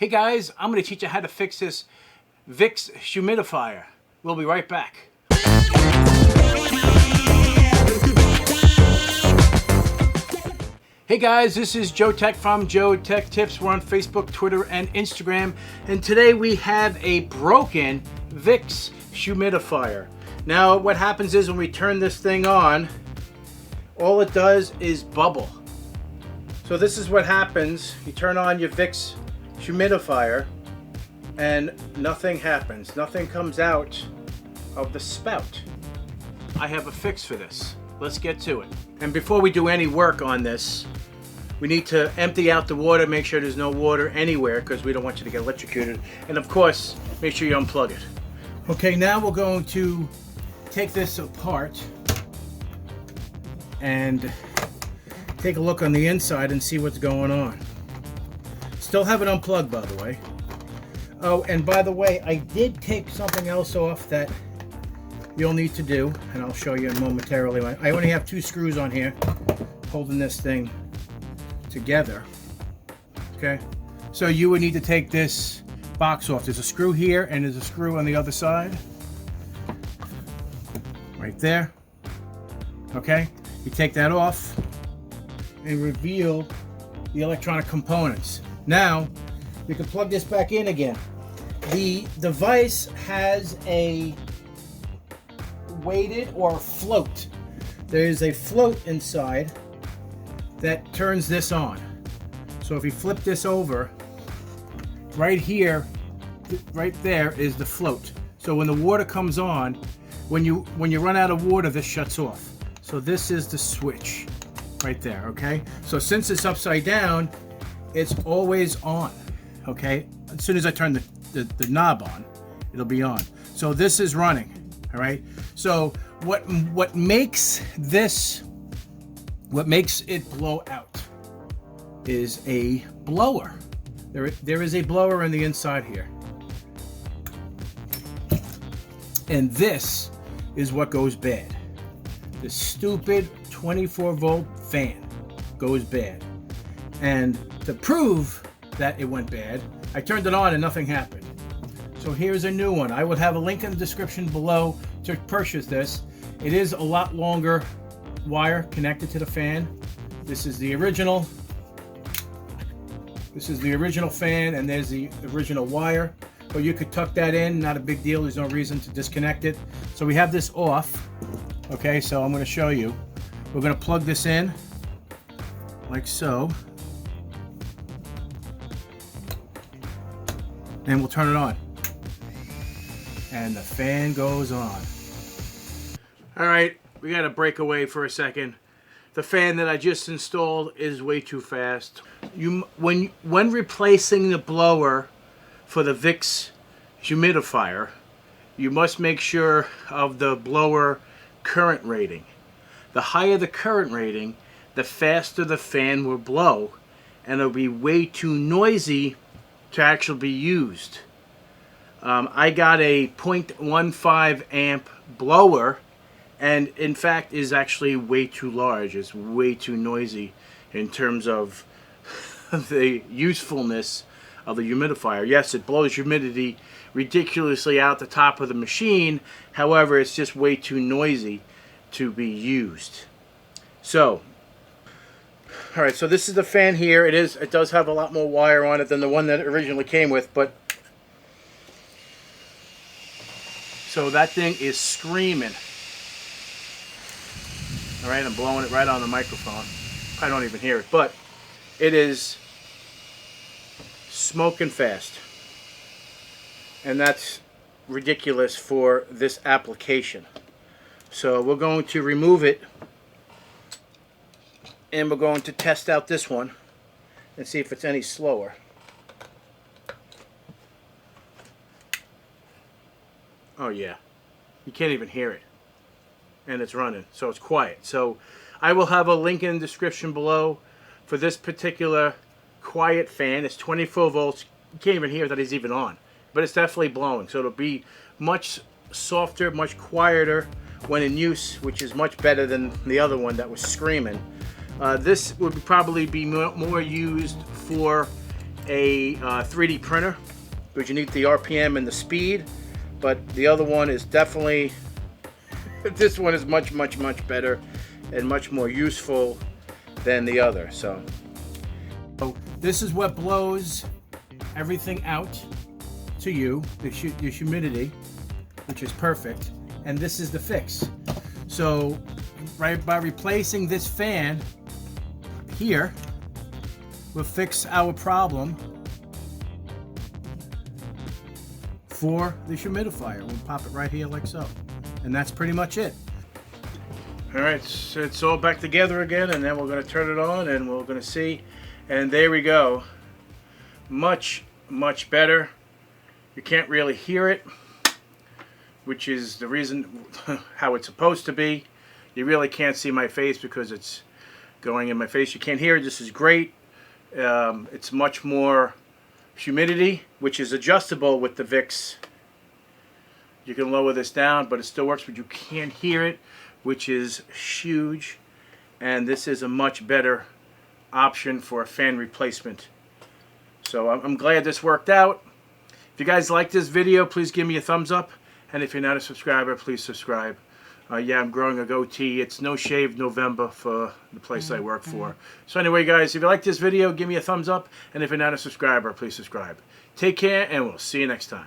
Hey guys, I'm going to teach you how to fix this Vicks humidifier. We'll be right back. Hey guys, this is Joe Tech from JoeteckTips. We're on Facebook, Twitter, and Instagram. And today we have a broken Vicks humidifier. Now what happens is when we turn this thing on, all it does is bubble. So this is what happens. You turn on your Vicks humidifier and nothing happens. Nothing comes out of the spout. I have a fix for this. Let's get to it. And before we do any work on this, we need to empty out the water, make sure there's no water anywhere because we don't want you to get electrocuted. And of course, make sure you unplug it. Okay, now we're going to take this apart and take a look on the inside and see what's going on. Still have it unplugged, by the way. Oh, and by the way, I did take something else off that you'll need to do, and I'll show you momentarily. I only have 2 screws on here holding this thing together. Okay, so you would need to take this box off. There's a screw here and there's a screw on the other side. Right there. Okay, you take that off and reveal the electronic components. Now, we can plug this back in again. The device has a weighted or float. There's a float inside that turns this on. So if you flip this over, right here, right there is the float. So when the water comes on, when you run out of water, this shuts off. So this is the switch right there, okay? So since it's upside down, it's always on, okay? As soon as I turn the knob on, it'll be on. So this is running, all right? So what makes it blow out is a blower. There is a blower on the inside here. And this is what goes bad. The stupid 24-volt fan goes bad. And to prove that it went bad, I turned it on and nothing happened. So here's a new one. I will have a link in the description below to purchase this. It is a lot longer wire connected to the fan. This is the original. This is the original fan, and there's the original wire. But you could tuck that in, not a big deal. There's no reason to disconnect it. So we have this off. Okay, so I'm going to show you. We're going to plug this in like so. And we'll turn it on. And the fan goes on. All right, we got to break away for a second. The fan that I just installed is way too fast. When replacing the blower for the Vicks humidifier, you must make sure of the blower current rating. The higher the current rating, the faster the fan will blow, and it'll be way too noisy to actually be used. I got a 0.15 amp blower, and in fact is actually way too large. It's way too noisy in terms of the usefulness of the humidifier. Yes, it blows humidity ridiculously out the top of the machine. However, it's just way too noisy to be used. So, all right, so this is the fan here. It does have a lot more wire on it than the one that it originally came with, but so that thing is screaming. All right, I'm blowing it right on the microphone. I don't even hear it, but it is smoking fast. And that's ridiculous for this application. So we're going to remove it, and we're going to test out this one and see if it's any slower. Oh yeah, you can't even hear it. And it's running, so it's quiet. So I will have a link in the description below for this particular quiet fan. It's 24 volts. You can't even hear that it's even on, but it's definitely blowing. So it'll be much softer, much quieter when in use, which is much better than the other one that was screaming. This would probably be more used for a 3D printer, because you need the RPM and the speed, but the other one is definitely, this one is much better and much more useful than the other. So this is what blows everything out to you, the humidity, which is perfect, and this is the fix. So right, by replacing this fan here, we'll fix our problem for the humidifier. We'll pop it right here like so, and that's pretty much it. All right, so it's all back together again, and then we're going to turn it on and we're going to see, and there we go. Much better. You can't really hear it, which is the reason how it's supposed to be. You really can't see my face because it's going in my face. You can't hear it. This is great. It's much more humidity, which is adjustable with the Vicks. You can lower this down, but it still works, but you can't hear it, which is huge. And this is a much better option for a fan replacement. So I'm glad this worked out. If you guys like this video, please give me a thumbs up. And if you're not a subscriber, please subscribe. Yeah, I'm growing a goatee. It's No Shave November for the place I work for. So anyway, guys, if you like this video, give me a thumbs up. And if you're not a subscriber, please subscribe. Take care, and we'll see you next time.